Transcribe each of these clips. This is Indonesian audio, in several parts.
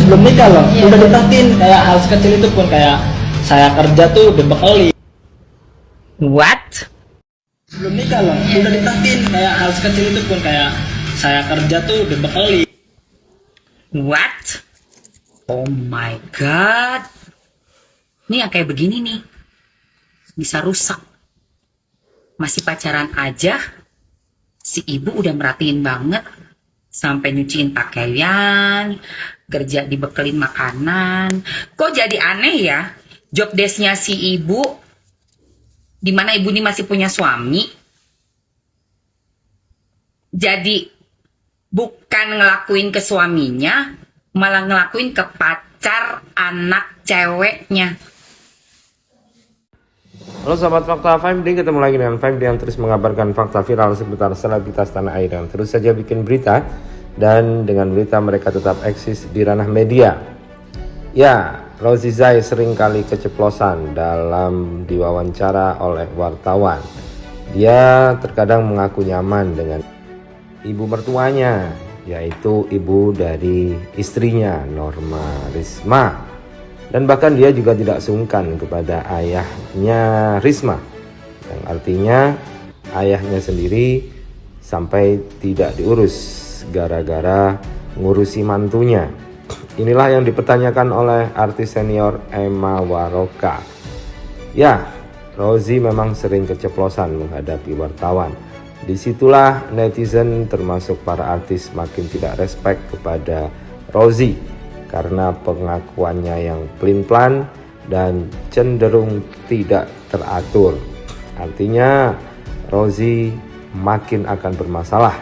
sebelum nikah loh, udah ditekin kayak hal sekecil itu pun kayak saya kerja tuh dibekali. What? Sebelum nikah loh, udah ditekin kayak hal sekecil itu pun kayak saya kerja tuh dibekali. What? Oh my god. Nih yang kayak begini nih bisa rusak. Masih pacaran aja, si ibu udah merhatiin banget. Sampai nyuciin pakaian, kerja dibekelin makanan. Kok jadi aneh ya? Job desk-nya si ibu, dimana ibu ini masih punya suami. Jadi bukan ngelakuin ke suaminya, malah ngelakuin ke pacar anak ceweknya. Halo sahabat Fakta 5D, ketemu lagi dengan 5D yang terus mengabarkan fakta viral seputar selebritas tanah air yang terus saja bikin berita, dan dengan berita mereka tetap eksis di ranah media. Ya, Rosy Zai sering kali keceplosan dalam diwawancara oleh wartawan. Dia terkadang mengaku nyaman dengan ibu mertuanya, yaitu ibu dari istrinya, Norma Risma. Dan bahkan dia juga tidak sungkan kepada ayahnya Risma, yang artinya ayahnya sendiri sampai tidak diurus gara-gara ngurusi mantunya. Inilah yang dipertanyakan oleh artis senior Emma Waroka. Ya, Rosy memang sering keceplosan menghadapi wartawan. Disitulah netizen termasuk para artis makin tidak respect kepada Rosy karena pengakuannya yang pelin-pelan dan cenderung tidak teratur. Artinya Rosy makin akan bermasalah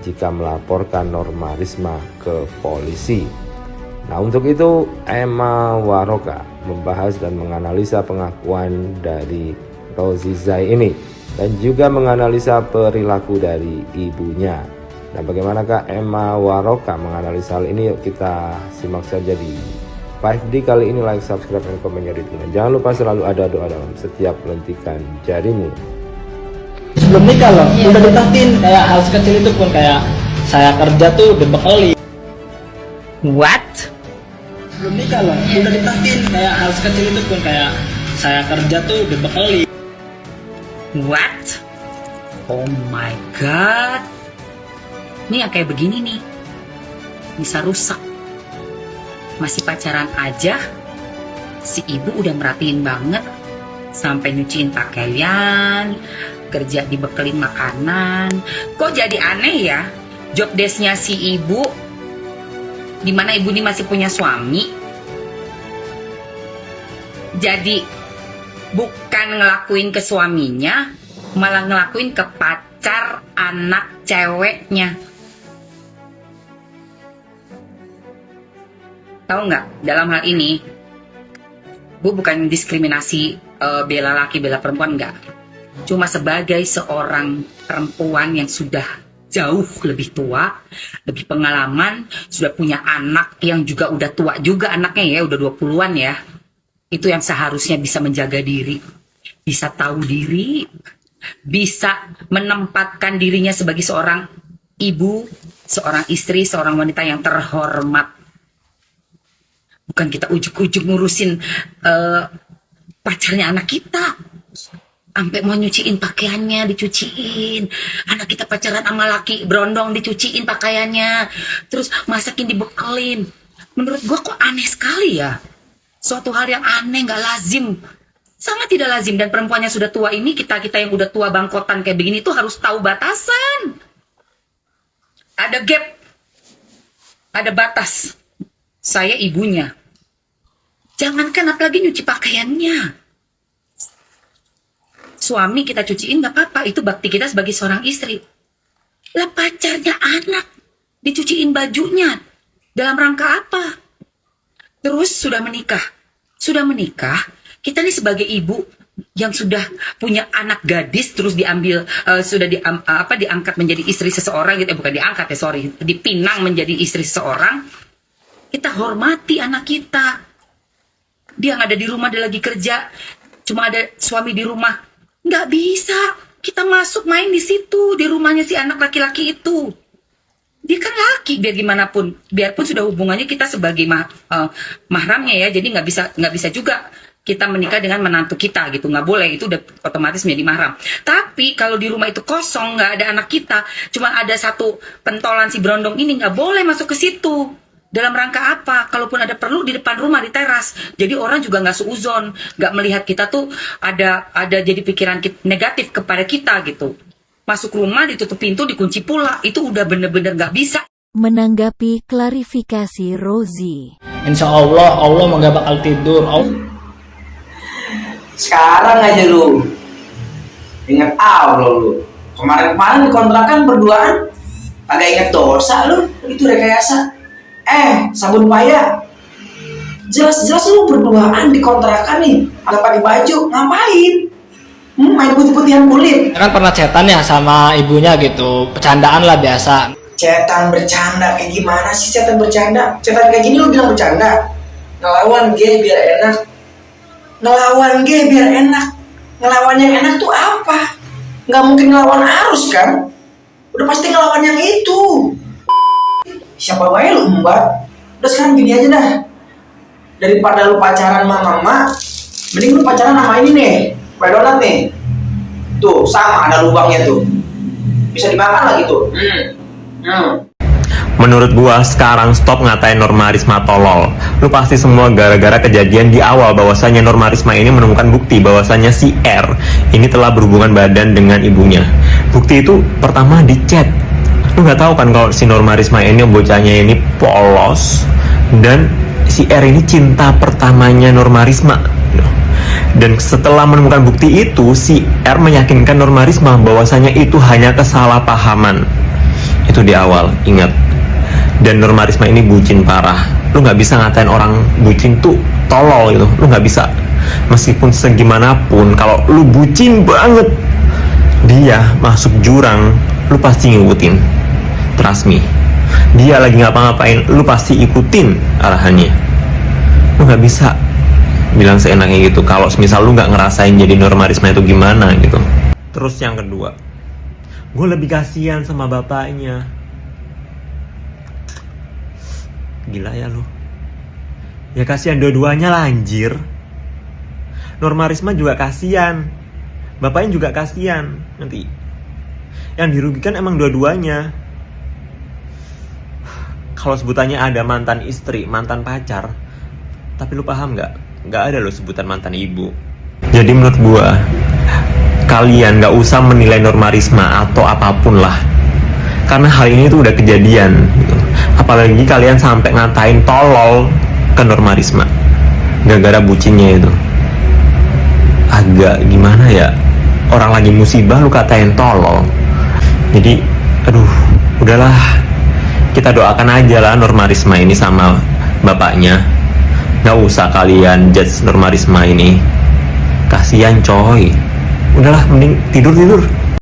jika melaporkan Norma Risma ke polisi. Nah, untuk itu Emma Waroka membahas dan menganalisa pengakuan dari Rosy Zai ini dan juga menganalisa perilaku dari ibunya. Nah, bagaimanakah Emma Waroka menganalisa hal ini? Yuk kita simak saja di 5D kali ini. Like, subscribe, dan komennya di tengah. Jangan lupa selalu ada doa dalam setiap lentikan jarimu. Sebelum nikah loh, udah ditekin kayak hal sekecil itu pun kayak saya kerja tuh dibekali. What? Sebelum nikah loh, udah ditekin kayak hal sekecil itu pun kayak saya kerja tuh dibekali. What? Oh my god. Nih yang kayak begini nih bisa rusak. Masih pacaran aja, si ibu udah merhatiin banget. Sampai nyuciin pakaian, kerja dibekelin makanan. Kok jadi aneh ya? Job desk-nya si ibu, dimana ibu ini masih punya suami. Jadi bukan ngelakuin ke suaminya, malah ngelakuin ke pacar anak ceweknya. Tahu nggak, dalam hal ini Bu bukan diskriminasi bela laki bela perempuan, nggak. Cuma sebagai seorang perempuan yang sudah jauh lebih tua, lebih pengalaman, sudah punya anak yang juga udah tua juga anaknya ya, udah 20-an ya. Itu yang seharusnya bisa menjaga diri, bisa tahu diri, bisa menempatkan dirinya sebagai seorang ibu, seorang istri, seorang wanita yang terhormat. Bukan kita ujuk-ujuk ngurusin pacarnya anak kita. Sampai mau nyuciin pakaiannya, dicuciin. Anak kita pacaran sama laki berondong, dicuciin pakaiannya. Terus masakin, dibekelin. Menurut gue kok aneh sekali ya. Suatu hal yang aneh, gak lazim. Sangat tidak lazim. Dan perempuannya sudah tua ini, kita-kita yang udah tua bangkotan kayak begini tuh harus tahu batasan. Ada gap. Ada batas. Saya ibunya. Jangankan apalagi nyuci pakaiannya. Suami kita cuciin gak apa-apa. Itu bakti kita sebagai seorang istri. Lah pacarnya anak. Dicuciin bajunya. Dalam rangka apa? Terus sudah menikah. Sudah menikah. Kita nih sebagai ibu yang sudah punya anak gadis. Terus diambil. Diangkat menjadi istri seseorang gitu. Bukan diangkat ya, sorry. Dipinang menjadi istri seseorang. Kita hormati anak kita. Dia nggak ada di rumah, dia lagi kerja. Cuma ada suami di rumah. Nggak bisa. Kita masuk main di situ. Di rumahnya si anak laki-laki itu. Dia kan laki, biar gimana pun, biarpun sudah hubungannya kita sebagai mahramnya ya, jadi nggak bisa juga kita menikah dengan menantu kita gitu, nggak boleh, itu udah otomatis menjadi mahram. Tapi kalau di rumah itu kosong, nggak ada anak kita, cuma ada satu pentolan si berondong ini, nggak boleh masuk ke situ. Dalam rangka apa? Kalaupun ada perlu di depan rumah, di teras. Jadi orang juga nggak seuzon, nggak melihat kita tuh ada jadi pikiran negatif kepada kita gitu. Masuk rumah, ditutup pintu, dikunci pula, itu udah bener-bener nggak bisa. Menanggapi klarifikasi Rozi, Insya Allah nggak bakal tidur. Sekarang aja lu ingat Allah lu. Kemarin dikontrakan berduaan agak ingat dosa lu, itu rekayasa. Sabun payah. Jelas-jelas lu berduaan dikontrakan nih, agak pakai baju, ngapain? Main putih-putihan kulit. Kan pernah chatan ya sama ibunya gitu, bercandaan lah biasa. Cetan bercanda kayak gimana sih cetan bercanda? Cetan kayak gini lu bilang bercanda? Ngelawan gay biar enak. Ngelawan gay biar enak. Ngelawan yang enak tuh apa? Nggak mungkin ngelawan arus kan? Udah pasti ngelawan yang itu. Siapa wae lu mbak? Udah sekarang gini aja dah. Daripada lu pacaran sama mama, mending lu pacaran sama ini nih, kue donat nih. Tuh sama ada lubangnya tuh. Bisa dimakan lagi tuh. Menurut gua sekarang stop ngatain Norma Risma tolol. Lu pasti semua gara-gara kejadian di awal bahwasanya Norma Risma ini menemukan bukti bahwasanya si R ini telah berhubungan badan dengan ibunya. Bukti itu pertama di chat. Lu nggak tahu kan kalau si Norma Risma ini bocahnya ini polos dan si R ini cinta pertamanya Norma Risma. Dan setelah menemukan bukti itu, si R meyakinkan Norma Risma bahwasanya itu hanya kesalahpahaman. Itu di awal, ingat. Dan Norma Risma ini bucin parah. Lu nggak bisa ngatain orang bucin tuh tolol gitu. Lu nggak bisa. Meskipun segimanapun, kalau lu bucin banget, dia masuk jurang, lu pasti ngikutin. Trust me. Dia lagi ngapa-ngapain, lu pasti ikutin arahannya. Lu nggak bisa bilang seenaknya gitu. Kalau misal lu nggak ngerasain jadi Norma Risma itu gimana gitu. Terus yang kedua, gue lebih kasihan sama bapaknya. Gila ya lu. Ya kasihan dua-duanya lah anjir. Norma Risma juga kasihan, bapaknya juga kasihan. Nanti yang dirugikan emang dua-duanya. Kalau sebutannya ada mantan istri, mantan pacar, tapi lu paham nggak? Nggak ada lo sebutan mantan ibu. Jadi menurut gua, kalian nggak usah menilai Norma Risma atau apapun lah, karena hal ini tuh udah kejadian gitu. Apalagi kalian sampai ngatain tolol ke Norma Risma gara-gara bucinnya itu. Agak gimana ya, orang lagi musibah lu katain tolol. Jadi aduh, udahlah, kita doakan aja lah Norma Risma ini sama bapaknya. Gak usah kalian judge Norma Risma ini, kasihan coy. Udahlah, mending tidur